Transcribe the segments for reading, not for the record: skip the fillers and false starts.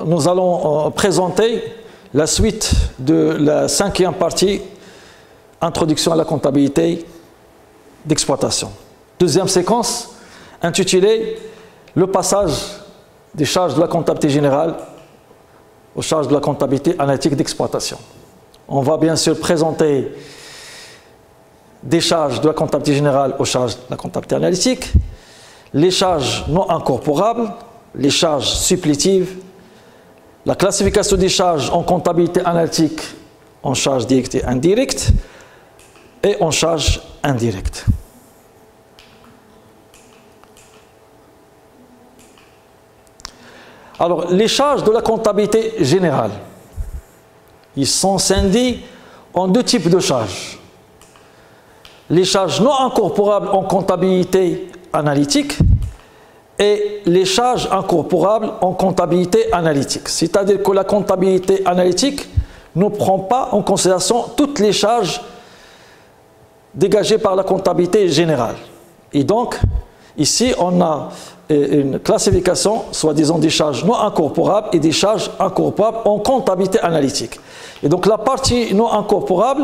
nous allons présenter la suite de la 5e partie, Introduction à la comptabilité d'exploitation. Deuxième séquence, intitulée Le passage des charges de la comptabilité générale aux charges de la comptabilité analytique d'exploitation. On va bien sûr présenter des charges de la comptabilité générale aux charges de la comptabilité analytique, les charges non incorporables, les charges supplétives, la classification des charges en comptabilité analytique en charges directes et indirectes et en charges indirectes. Alors, les charges de la comptabilité générale, ils sont scindés en deux types de charges. Les charges non incorporables en comptabilité analytique et les charges incorporables en comptabilité analytique. C'est-à-dire que la comptabilité analytique ne prend pas en considération toutes les charges dégagées par la comptabilité générale. Et donc, ici, on a une classification, soi-disant des charges non incorporables et des charges incorporables en comptabilité analytique. Et donc, la partie non incorporable,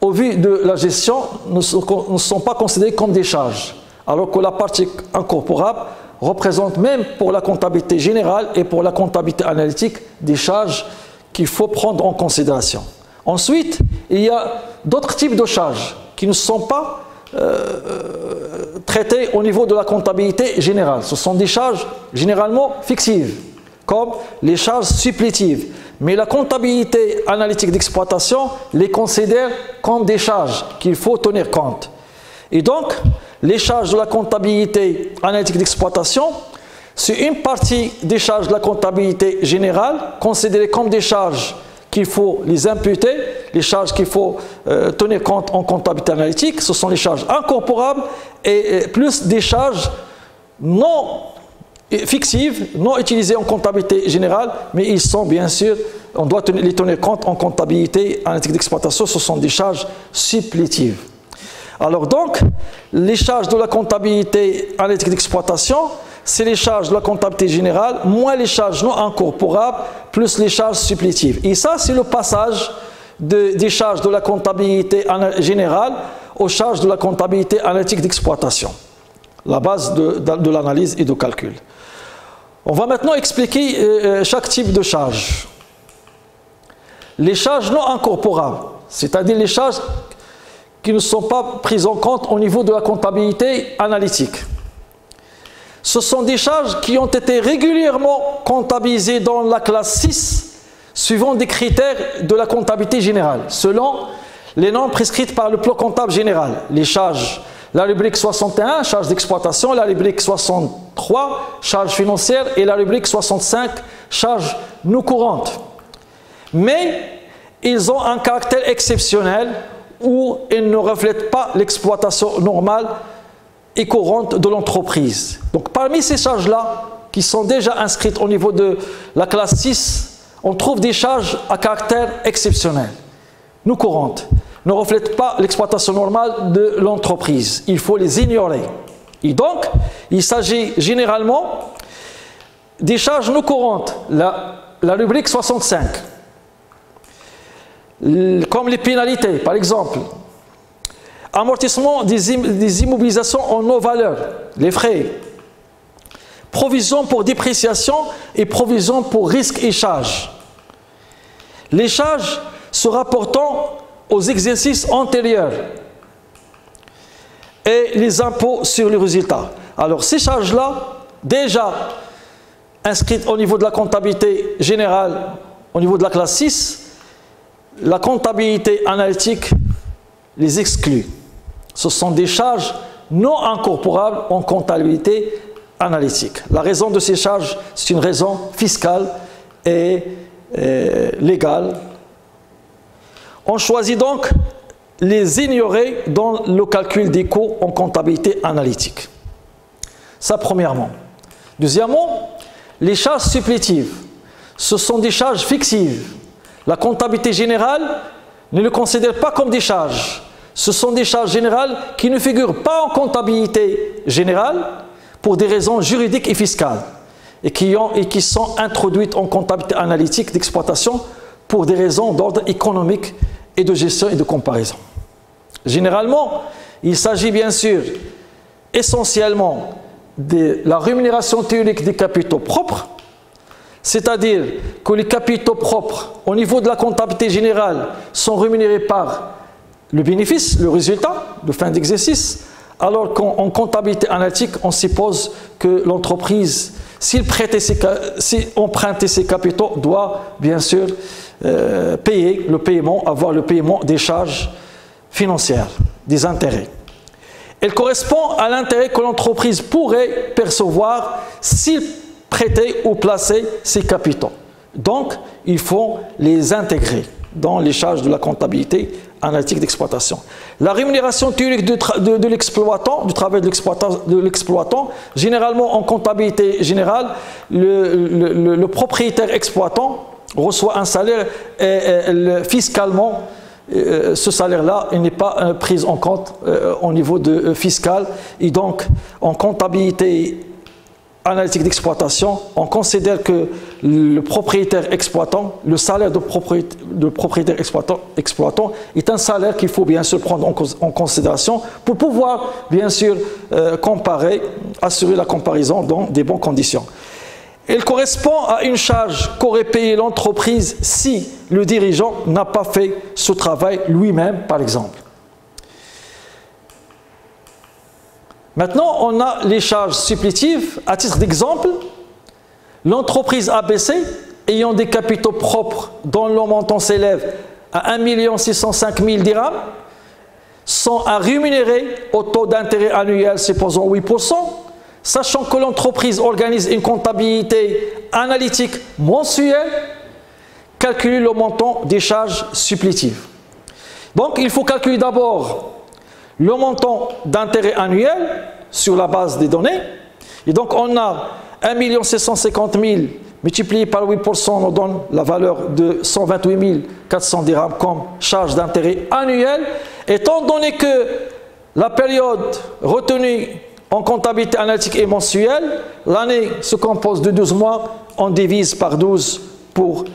au vu de la gestion, ne sont pas considérées comme des charges, alors que la partie incorporable représente même pour la comptabilité générale et pour la comptabilité analytique des charges qu'il faut prendre en considération. Ensuite, il y a d'autres types de charges qui ne sont pas traitées au niveau de la comptabilité générale. Ce sont des charges généralement fictives, comme les charges supplétives. Mais la comptabilité analytique d'exploitation les considère comme des charges qu'il faut tenir compte. Et donc, les charges de la comptabilité analytique d'exploitation, c'est une partie des charges de la comptabilité générale considérées comme des charges qu'il faut les imputer, les charges qu'il faut tenir compte en comptabilité analytique. Ce sont les charges incorporables et plus des charges non fictives, non utilisées en comptabilité générale, mais ils sont bien sûr, on doit les tenir compte en comptabilité analytique d'exploitation, ce sont des charges supplétives. Alors donc, les charges de la comptabilité analytique d'exploitation, c'est les charges de la comptabilité générale, moins les charges non incorporables, plus les charges supplétives. Et ça, c'est le passage des charges de la comptabilité générale aux charges de la comptabilité analytique d'exploitation, la base de l'analyse et du calcul. On va maintenant expliquer chaque type de charge. Les charges non incorporables, c'est-à-dire les charges qui ne sont pas prises en compte au niveau de la comptabilité analytique. Ce sont des charges qui ont été régulièrement comptabilisées dans la classe 6 suivant des critères de la comptabilité générale, selon les normes prescrites par le plan comptable général. Les charges, la rubrique 61, charges d'exploitation, la rubrique 63, charges financières et la rubrique 65, charges non courantes. Mais ils ont un caractère exceptionnel où ils ne reflètent pas l'exploitation normale et courante de l'entreprise. Donc parmi ces charges-là, qui sont déjà inscrites au niveau de la classe 6, on trouve des charges à caractère exceptionnel, non courantes, ne reflètent pas l'exploitation normale de l'entreprise. Il faut les ignorer. Et donc, il s'agit généralement des charges non courantes, la rubrique 65, comme les pénalités, par exemple, amortissement des immobilisations en non-valeur, les frais, provision pour dépréciation et provision pour risques et charges. Les charges se rapportant aux exercices antérieurs et les impôts sur les résultats. Alors ces charges-là, déjà inscrites au niveau de la comptabilité générale, au niveau de la classe 6, la comptabilité analytique les exclut. Ce sont des charges non incorporables en comptabilité analytique. La raison de ces charges, c'est une raison fiscale et légale. On choisit donc les ignorer dans le calcul des coûts en comptabilité analytique. Ça, premièrement. Deuxièmement, les charges supplétives. Ce sont des charges fictives. La comptabilité générale ne les considère pas comme des charges. Ce sont des charges générales qui ne figurent pas en comptabilité générale pour des raisons juridiques et fiscales. et qui sont introduites en comptabilité analytique d'exploitation pour des raisons d'ordre économique et de gestion et de comparaison. Généralement, il s'agit bien sûr essentiellement de la rémunération théorique des capitaux propres, c'est-à-dire que les capitaux propres au niveau de la comptabilité générale sont rémunérés par le bénéfice, le résultat de fin d'exercice, alors qu'en comptabilité analytique, on suppose que l'entreprise, s'il empruntait ses capitaux, doit bien sûr payer le paiement, avoir le paiement des charges financières, des intérêts. Elle correspond à l'intérêt que l'entreprise pourrait percevoir s'il prêtait ou plaçait ses capitaux. Donc, il faut les intégrer dans les charges de la comptabilité analytique d'exploitation. La rémunération théorique de l'exploitant, du travail de l'exploitant, généralement en comptabilité générale, le propriétaire exploitant reçoit un salaire et fiscalement, ce salaire-là n'est pas pris en compte au niveau fiscal, et donc en comptabilité analytique d'exploitation, on considère que le propriétaire exploitant, le salaire de propriétaire exploitant est un salaire qu'il faut bien sûr prendre en considération pour pouvoir bien sûr comparer, assurer la comparaison dans des bonnes conditions. Elle correspond à une charge qu'aurait payée l'entreprise si le dirigeant n'a pas fait ce travail lui-même, par exemple. Maintenant, on a les charges supplétives. À titre d'exemple, l'entreprise ABC, ayant des capitaux propres dont le montant s'élève à 1 605 000 dirhams, sont à rémunérer au taux d'intérêt annuel, supposons 8%, sachant que l'entreprise organise une comptabilité analytique mensuelle, calculer le montant des charges supplétives. Donc, il faut calculer d'abord le montant d'intérêt annuel sur la base des données. Et donc, on a 1 750 000 multiplié par 8% nous donne la valeur de 128 400 dirhams comme charge d'intérêt annuel. Étant donné que la période retenue en comptabilité analytique est mensuelle, l'année se compose de 12 mois, on divise par 12 pour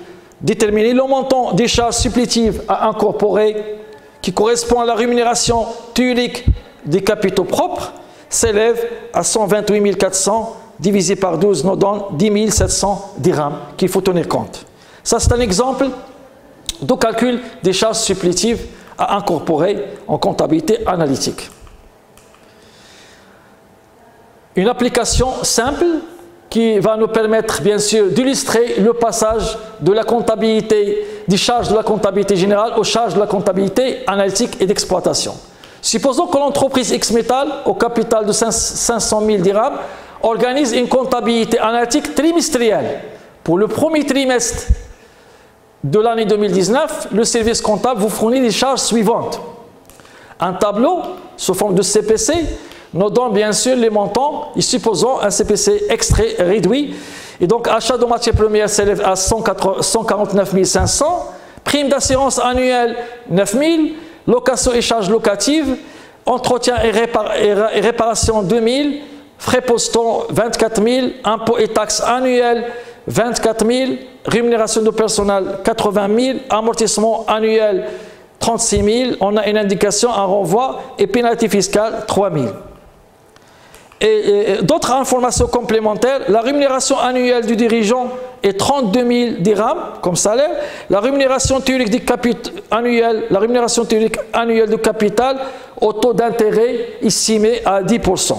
déterminer le montant des charges supplétives à incorporer qui correspond à la rémunération théorique des capitaux propres, s'élève à 128 400 divisé par 12 nous donne 10 700 dirhams qu'il faut tenir compte. Ça, c'est un exemple de calcul des charges supplétives à incorporer en comptabilité analytique. Une application simple qui va nous permettre bien sûr d'illustrer le passage de la comptabilité, des charges de la comptabilité générale aux charges de la comptabilité analytique et d'exploitation. Supposons que l'entreprise X-Metal, au capital de 500 000 dirhams, organise une comptabilité analytique trimestrielle. Pour le premier trimestre de l'année 2019, le service comptable vous fournit les charges suivantes. Un tableau sous forme de CPC nous donne bien sûr les montants, et supposons un CPC extrait réduit. Et donc, achat de matières premières s'élève à 149 500, prime d'assurance annuelle 9 000, location et charges locatives, entretien et réparation 2 000, frais postaux 24 000, impôts et taxes annuels 24 000, rémunération de personnel 80 000, amortissement annuel 36 000, on a une indication, un renvoi et pénalité fiscale 3 000. Et d'autres informations complémentaires, la rémunération annuelle du dirigeant est 32 000 dirhams comme salaire, la rémunération théorique du capital annuel, la rémunération théorique annuelle du capital au taux d'intérêt estimé à 10%.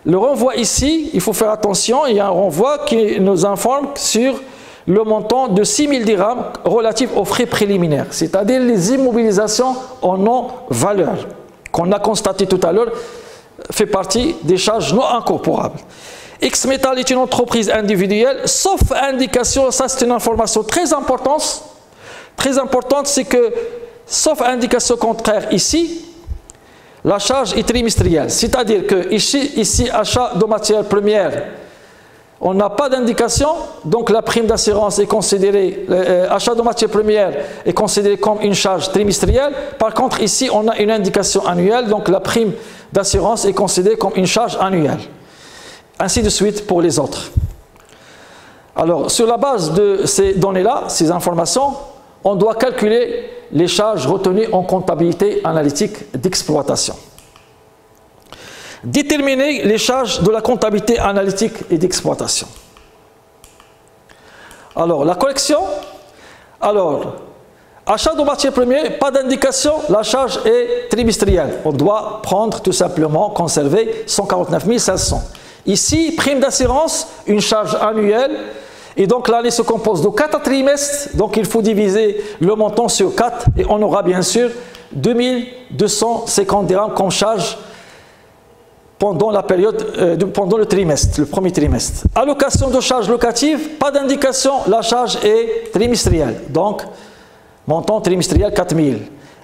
Le renvoi ici, il faut faire attention, il y a un renvoi qui nous informe sur le montant de 6 000 dirhams relatif aux frais préliminaires, c'est-à-dire les immobilisations en non-valeur, qu'on a constaté tout à l'heure, fait partie des charges non incorporables. X-Metal est une entreprise individuelle, sauf indication, ça c'est une information très importante, c'est que, sauf indication contraire ici, la charge est trimestrielle, c'est-à-dire que ici, achat de matières premières, on n'a pas d'indication, donc la prime d'assurance est considérée, achat de matières premières est considéré comme une charge trimestrielle. Par contre, ici, on a une indication annuelle, donc la prime d'assurance est considérée comme une charge annuelle. Ainsi de suite pour les autres. Alors, sur la base de ces données-là, ces informations, on doit calculer les charges retenues en comptabilité analytique d'exploitation. Déterminer les charges de la comptabilité analytique et d'exploitation. Alors, la collection. Alors, achat de matières premières, pas d'indication, la charge est trimestrielle. On doit prendre tout simplement, conserver 149 500. Ici, prime d'assurance, une charge annuelle. Et donc l'année se compose de 4 trimestres, donc il faut diviser le montant sur 4 et on aura bien sûr 2250 dirhams comme charge pendant la période, pendant le trimestre, le premier trimestre. Allocation de charges locatives, pas d'indication, la charge est trimestrielle, donc montant trimestriel 4000.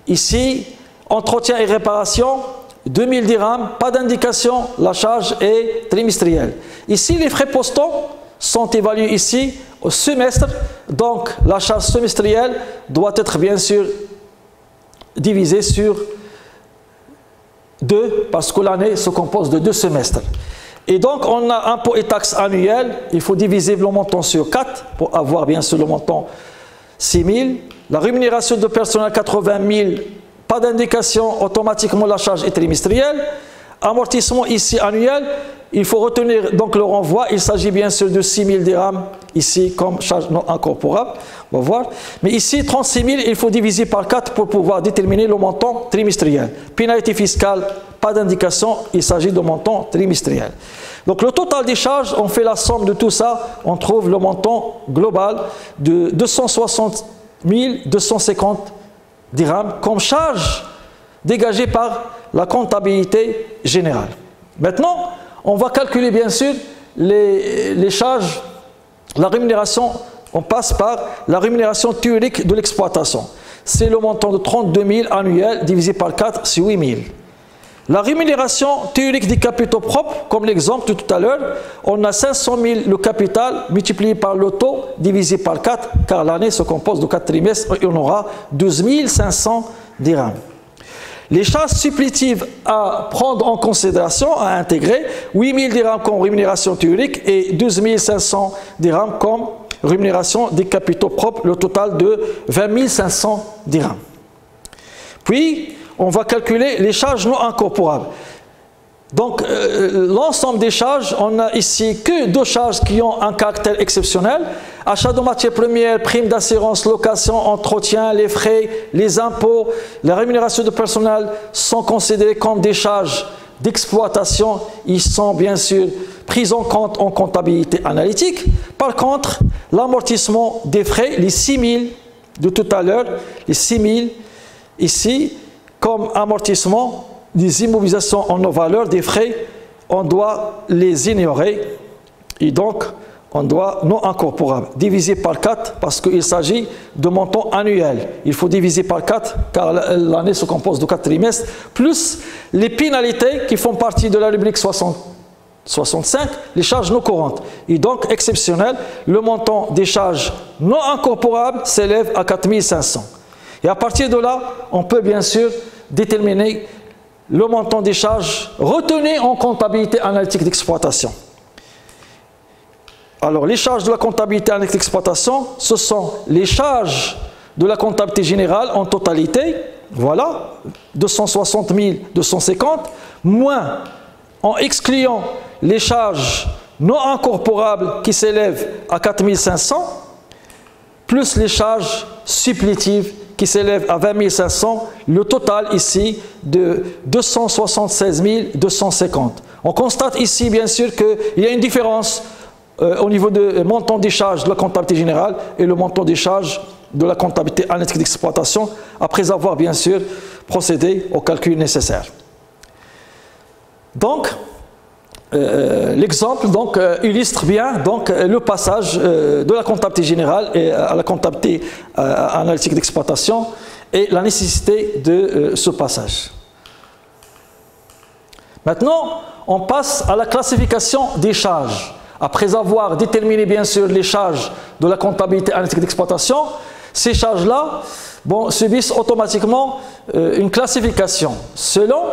Ici, entretien et réparation, 2000 dirhams, pas d'indication, la charge est trimestrielle. Ici, les frais postaux sont évalués ici au semestre, donc la charge semestrielle doit être bien sûr divisée sur 2 parce que l'année se compose de 2 semestres. Et donc on a impôts et taxes annuels, il faut diviser le montant sur 4 pour avoir bien sûr le montant 6 000. La rémunération de personnel 80 000, pas d'indication, automatiquement la charge est trimestrielle. Amortissement ici annuel, il faut retenir donc le renvoi, il s'agit bien sûr de 6 000 dirhams ici comme charge non incorporable, on va voir. Mais ici 36 000, il faut diviser par 4 pour pouvoir déterminer le montant trimestriel. Pénalité fiscale, pas d'indication, il s'agit de montant trimestriel. Donc le total des charges, on fait la somme de tout ça, on trouve le montant global de 260 250 dirhams comme charge dégagée par la comptabilité générale. Maintenant, on va calculer bien sûr les charges, la rémunération, on passe par la rémunération théorique de l'exploitation. C'est le montant de 32 000 annuel divisé par 4, c'est 8 000. La rémunération théorique des capitaux propres, comme l'exemple de tout à l'heure, on a 500 000 le capital multiplié par le taux divisé par 4, car l'année se compose de 4 trimestres et on aura 12 500 dirhams. Les charges supplétives à prendre en considération, à intégrer, 8 000 dirhams comme rémunération théorique et 12 500 dirhams comme rémunération des capitaux propres, le total de 20 500 dirhams. Puis, on va calculer les charges non incorporables. Donc, l'ensemble des charges, on n'a ici que 2 charges qui ont un caractère exceptionnel. Achat de matières premières, prime d'assurance, location, entretien, les frais, les impôts, la rémunération de personnel sont considérés comme des charges d'exploitation. Ils sont bien sûr pris en compte en comptabilité analytique. Par contre, l'amortissement des frais, les 6 000 de tout à l'heure, les 6 000 ici, comme amortissement des immobilisations en nos valeurs, des frais, on doit les ignorer et donc on doit non incorporable, divisé par 4 parce qu'il s'agit de montant annuel. Il faut diviser par 4 car l'année se compose de 4 trimestres, plus les pénalités qui font partie de la rubrique 65, les charges non courantes. Et donc, exceptionnel, le montant des charges non incorporables s'élève à 4 500. Et à partir de là, on peut bien sûr déterminer le montant des charges retenues en comptabilité analytique d'exploitation. Alors, les charges de la comptabilité analytique d'exploitation, ce sont les charges de la comptabilité générale en totalité, voilà, 260 250, moins, en excluant les charges non incorporables qui s'élèvent à 4 500, plus les charges supplétives qui s'élève à 20 500, le total ici de 276 250. On constate ici bien sûr qu'il y a une différence au niveau du montant des charges de la comptabilité générale et le montant des charges de la comptabilité analytique d'exploitation après avoir bien sûr procédé au calcul nécessaire. Donc, l'exemple illustre bien le passage de la comptabilité générale et à la comptabilité analytique d'exploitation et la nécessité de ce passage. Maintenant, on passe à la classification des charges. Après avoir déterminé bien sûr les charges de la comptabilité analytique d'exploitation, ces charges-là subissent automatiquement une classification selon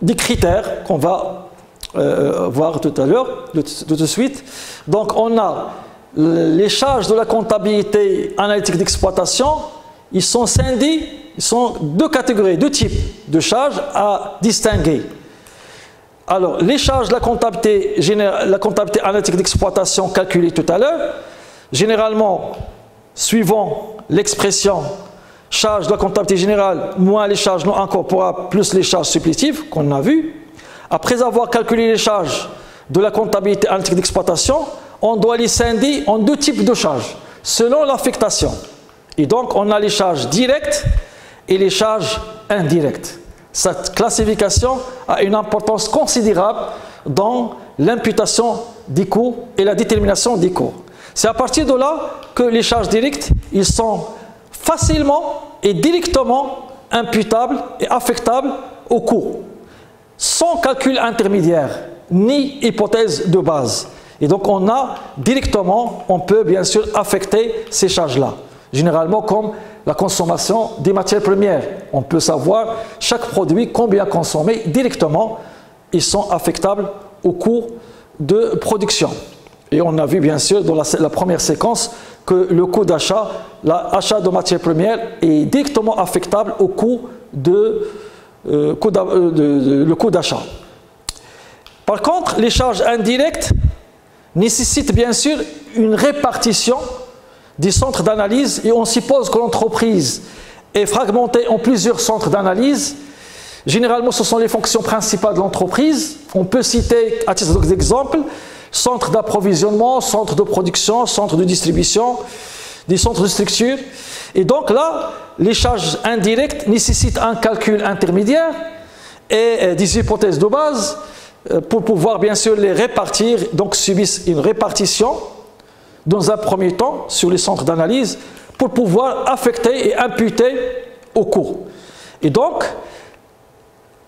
des critères qu'on va voir tout à l'heure, tout de suite. Donc on a les charges de la comptabilité analytique d'exploitation, ils sont scindés, ils sont deux catégories, deux types de charges à distinguer. Alors, les charges de la comptabilité analytique d'exploitation calculée tout à l'heure, généralement, suivant l'expression charge de la comptabilité générale moins les charges non incorporables plus les charges supplétives qu'on a vu, après avoir calculé les charges de la comptabilité analytique d'exploitation, on doit les scinder en deux types de charges, selon l'affectation. Et donc, on a les charges directes et les charges indirectes. Cette classification a une importance considérable dans l'imputation des coûts et la détermination des coûts. C'est à partir de là que les charges directes, ils sont facilement et directement imputables et affectables aux coûts, sans calcul intermédiaire, ni hypothèse de base. Et donc on a directement, on peut bien sûr affecter ces charges-là, généralement comme la consommation des matières premières. On peut savoir chaque produit, combien consommer directement, ils sont affectables au coût de production. Et on a vu bien sûr dans la première séquence que le coût d'achat, l'achat de matières premières est directement affectable au coût le coût d'achat. Par contre, les charges indirectes nécessitent bien sûr une répartition des centres d'analyse et on suppose que l'entreprise est fragmentée en plusieurs centres d'analyse. Généralement, ce sont les fonctions principales de l'entreprise. On peut citer, à titre d'exemple, centre d'approvisionnement, centre de production, centre de distribution, des centres de structure. Et donc là, les charges indirectes nécessitent un calcul intermédiaire et des hypothèses de base pour pouvoir bien sûr les répartir, donc subissent une répartition dans un premier temps sur les centres d'analyse pour pouvoir affecter et imputer au coût. Et donc,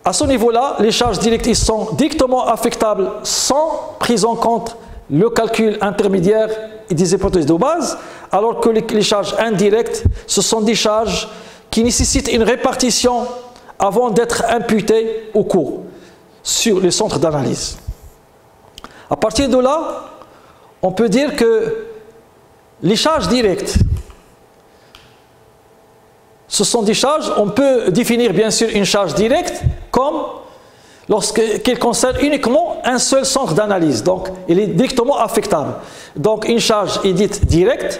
à ce niveau-là, les charges directes sont directement affectables sans prise en compte le calcul intermédiaire et des hypothèses de base, alors que les charges indirectes, ce sont des charges qui nécessitent une répartition avant d'être imputées au coût sur les centres d'analyse. À partir de là, on peut dire que les charges directes, ce sont des charges, on peut définir bien sûr une charge directe comme lorsqu'elle concerne uniquement un seul centre d'analyse, donc elle est directement affectable. Donc une charge est dite directe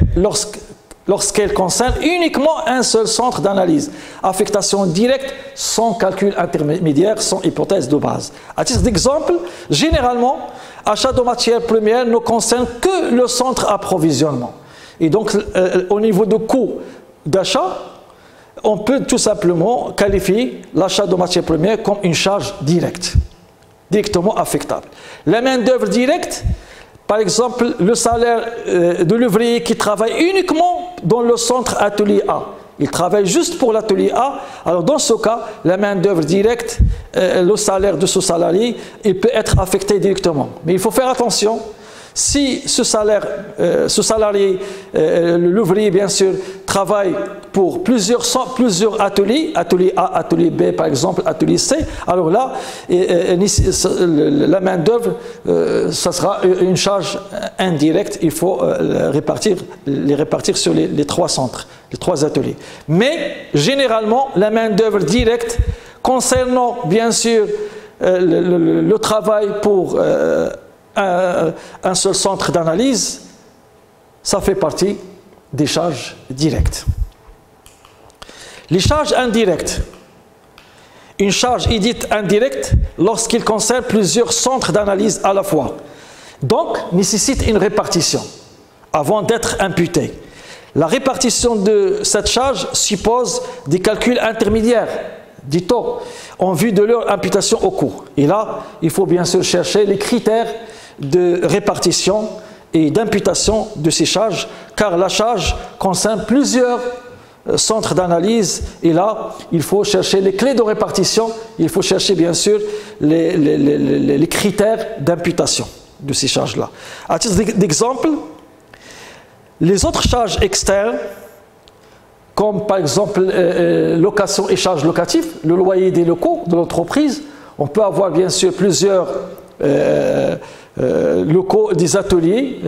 lorsqu'elle concerne uniquement un seul centre d'analyse. Affectation directe sans calcul intermédiaire, sans hypothèse de base. À titre d'exemple, généralement, achat de matières premières ne concerne que le centre approvisionnement. Et donc, au niveau de coût d'achat, on peut tout simplement qualifier l'achat de matières premières comme une charge directe, directement affectable. La main-d'œuvre directe, par exemple, le salaire de l'ouvrier qui travaille uniquement dans le centre atelier A. Il travaille juste pour l'atelier A. Alors dans ce cas, la main-d'œuvre directe, le salaire de ce salarié, il peut être affecté directement. Mais il faut faire attention. Si ce salarié, l'ouvrier bien sûr, travaille pour plusieurs ateliers, atelier A, atelier B par exemple, atelier C, alors là, la main d'œuvre, ça sera une charge indirecte, il faut les répartir sur les trois centres, les trois ateliers. Mais généralement, la main d'œuvre directe, concernant bien sûr le travail pour un seul centre d'analyse, ça fait partie des charges directes. Les charges indirectes. Une charge est dite indirecte lorsqu'il concerne plusieurs centres d'analyse à la fois. Donc, nécessite une répartition avant d'être imputée. La répartition de cette charge suppose des calculs intermédiaires, dit-on, en vue de leur imputation au coût. Et là, il faut bien sûr chercher les critères de répartition et d'imputation de ces charges, car la charge concerne plusieurs centres d'analyse et là, il faut chercher les clés de répartition, il faut chercher bien sûr les critères d'imputation de ces charges-là. À titre d'exemple, les autres charges externes, comme par exemple location et charges locatives, le loyer des locaux de l'entreprise, on peut avoir bien sûr plusieurs locaux des ateliers.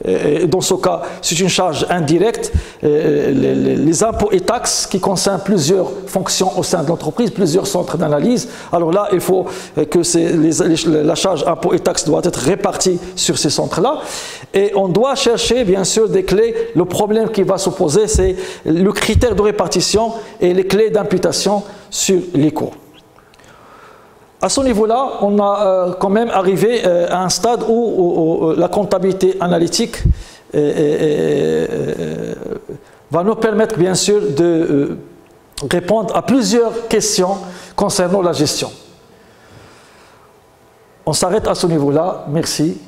Et dans ce cas, c'est une charge indirecte. Les impôts et taxes qui concernent plusieurs fonctions au sein de l'entreprise, plusieurs centres d'analyse. Alors là, il faut que la charge impôts et taxes doit être répartie sur ces centres-là. Et on doit chercher, bien sûr, des clés. Le problème qui va se poser, c'est le critère de répartition et les clés d'imputation sur les coûts. À ce niveau-là, on a quand même arrivé à un stade où la comptabilité analytique va nous permettre bien sûr de répondre à plusieurs questions concernant la gestion. On s'arrête à ce niveau-là. Merci.